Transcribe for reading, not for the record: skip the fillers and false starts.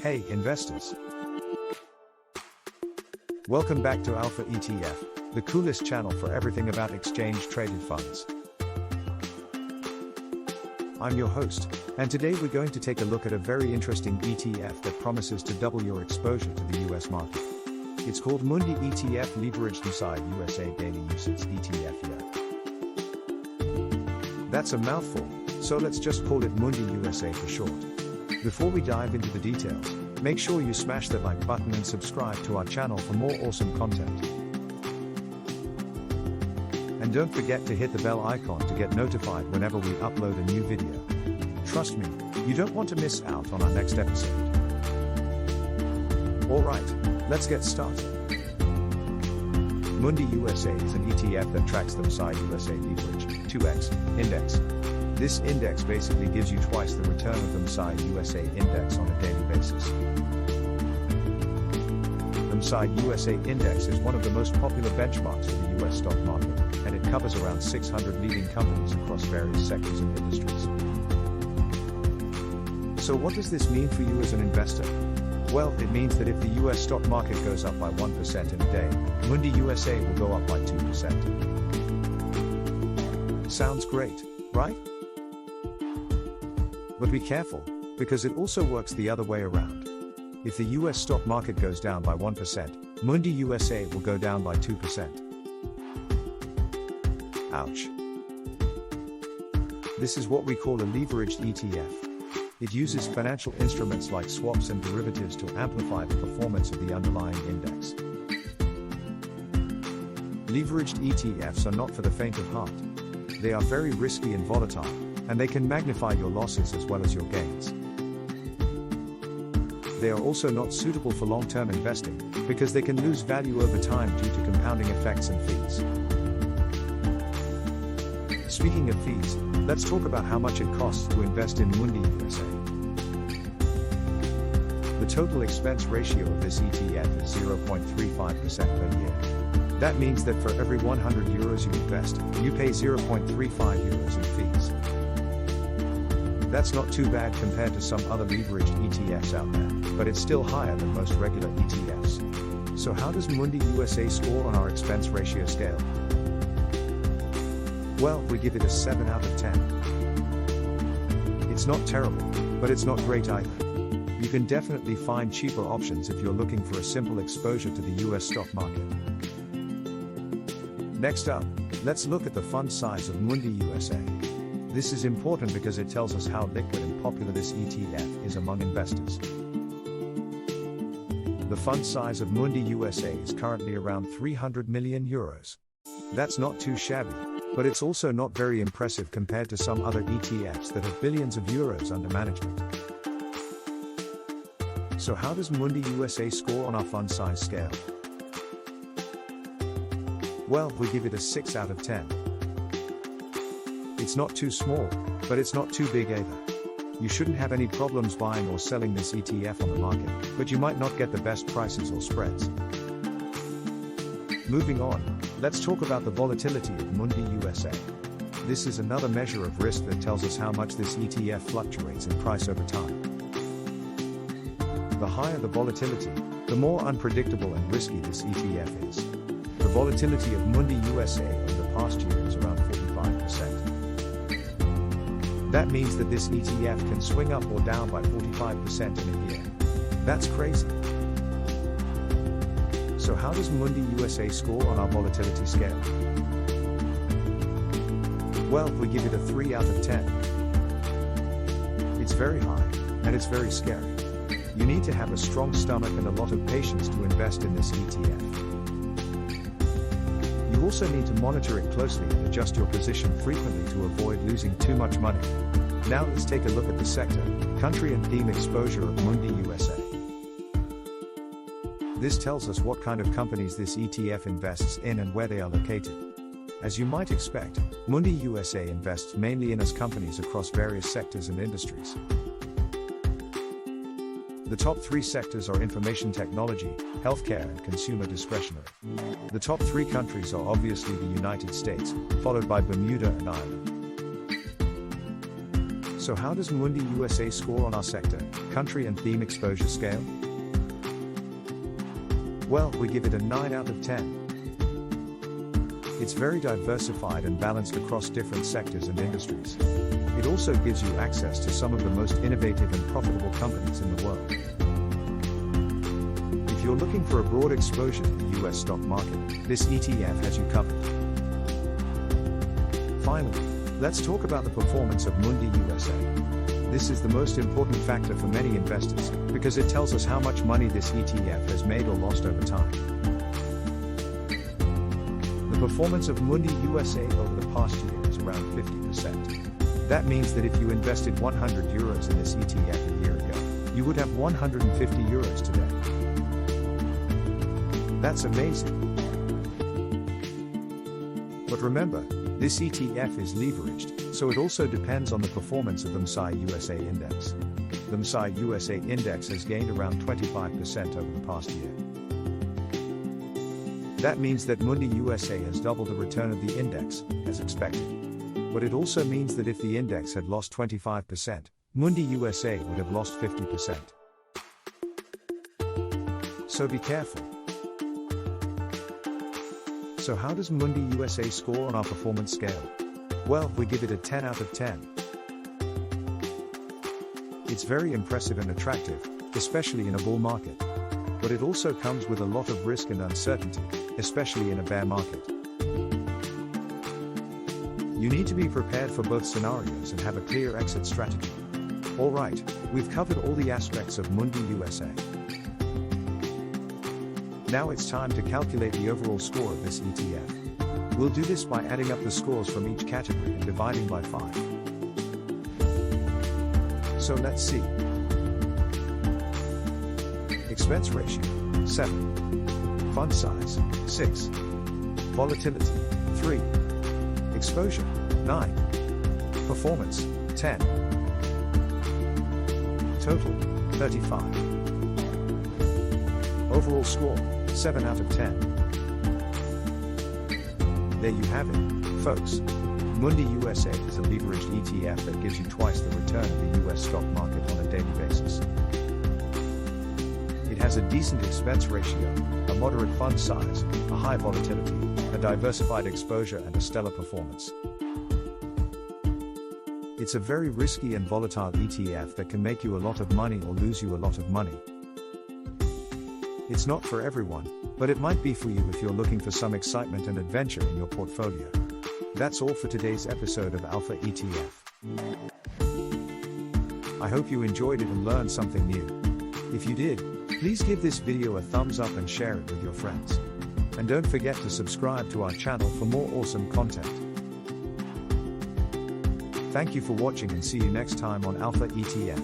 Hey investors! Welcome back to Alpha ETF, the coolest channel for everything about exchange traded funds. I'm your host, and today we're going to take a look at a very interesting ETF that promises to double your exposure to the US market. It's called Mundi ETF Leveraged MSCI USA Daily Usage ETF here. That's a mouthful, so let's just call it Mundi USA for short. Before we dive into the details, make sure you smash that like button and subscribe to our channel for more awesome content. And don't forget to hit the bell icon to get notified whenever we upload a new video. Trust me, you don't want to miss out on our next episode. Alright, let's get started. Mundi USA is an ETF that tracks the MSCI USA Leveraged 2X index. This index basically gives you twice the return of the MSCI USA index on a daily basis. The MSCI USA index is one of the most popular benchmarks for the US stock market, and it covers around 600 leading companies across various sectors and industries. So what does this mean for you as an investor? Well, it means that if the US stock market goes up by 1% in a day, Mundi USA will go up by 2%. Sounds great, right? But be careful, because it also works the other way around. If the US stock market goes down by 1%, Mundi USA will go down by 2%. Ouch. This is what we call a leveraged ETF. It uses financial instruments like swaps and derivatives to amplify the performance of the underlying index. Leveraged ETFs are not for the faint of heart. They are very risky and volatile, and they can magnify your losses as well as your gains. They are also not suitable for long-term investing, because they can lose value over time due to compounding effects and fees. Speaking of fees, let's talk about how much it costs to invest in Mundi USA. The total expense ratio of this ETF is 0.35% per year. That means that for every 100 euros you invest, you pay 0.35 euros in fees. That's not too bad compared to some other leveraged ETFs out there, but it's still higher than most regular ETFs. So how does Mundi USA score on our expense ratio scale? Well, we give it a 7 out of 10. It's not terrible, but it's not great either. You can definitely find cheaper options if you're looking for a simple exposure to the US stock market. Next up, let's look at the fund size of Mundi USA. This is important because it tells us how liquid and popular this ETF is among investors. The fund size of Mundi USA is currently around 300 million euros. That's not too shabby, but it's also not very impressive compared to some other ETFs that have billions of euros under management. So how does Mundi USA score on our fund size scale? Well, we give it a 6 out of 10. It's not too small, but it's not too big either. You shouldn't have any problems buying or selling this ETF on the market, but you might not get the best prices or spreads. Moving on, let's talk about the volatility of Mundi USA. This is another measure of risk that tells us how much this ETF fluctuates in price over time. The higher the volatility, the more unpredictable and risky this ETF is. The volatility of Mundi USA over the past year is around 45%. That means that this ETF can swing up or down by 45% in a year. That's crazy. So how does Mundi USA score on our volatility scale? Well, we give it a 3 out of 10. It's very high, and it's very scary. You need to have a strong stomach and a lot of patience to invest in this ETF. You also need to monitor it closely and adjust your position frequently to avoid losing too much money. Now let's take a look at the sector, country and theme exposure of Mundi USA. This tells us what kind of companies this ETF invests in and where they are located. As you might expect, Mundi USA invests mainly in companies across various sectors and industries. The top 3 sectors are information technology, healthcare and consumer discretionary. The top 3 countries are obviously the United States, followed by Bermuda and Ireland. So how does Mundi USA score on our sector, country and theme exposure scale? Well, we give it a 9 out of 10. It's very diversified and balanced across different sectors and industries. It also gives you access to some of the most innovative and profitable companies in the world. If you're looking for a broad exposure to the US stock market, this ETF has you covered. Finally, let's talk about the performance of Mundi USA. This is the most important factor for many investors, because it tells us how much money this ETF has made or lost over time. The performance of Mundi USA over the past year is around 50%. That means that if you invested 100 euros in this ETF a year ago, you would have 150 euros today. That's amazing. But remember, this ETF is leveraged, so it also depends on the performance of the MSCI USA index. The MSCI USA index has gained around 25% over the past year. That means that Mundi USA has doubled the return of the index, as expected. But it also means that if the index had lost 25%, Mundi USA would have lost 50%. So be careful. So how does Mundi USA score on our performance scale? Well, we give it a 10 out of 10. It's very impressive and attractive, especially in a bull market. But it also comes with a lot of risk and uncertainty, especially in a bear market. You need to be prepared for both scenarios and have a clear exit strategy. Alright, we've covered all the aspects of Mundi USA. Now it's time to calculate the overall score of this ETF. We'll do this by adding up the scores from each category and dividing by 5. So let's see. Expense ratio, 7. Fund size, 6. Volatility, 3. Exposure, 9. Performance, 10. Total, 35. Overall score, 7 out of 10. There you have it, folks. Mundi USA is a leveraged ETF that gives you twice the return of the US stock market on a daily basis. It has a decent expense ratio, a moderate fund size, a high volatility, a diversified exposure and a stellar performance. It's a very risky and volatile ETF that can make you a lot of money or lose you a lot of money. It's not for everyone, but it might be for you if you're looking for some excitement and adventure in your portfolio. That's all for today's episode of Alpha ETF. I hope you enjoyed it and learned something new. If you did, please give this video a thumbs up and share it with your friends. And don't forget to subscribe to our channel for more awesome content. Thank you for watching and see you next time on Alpha ETF.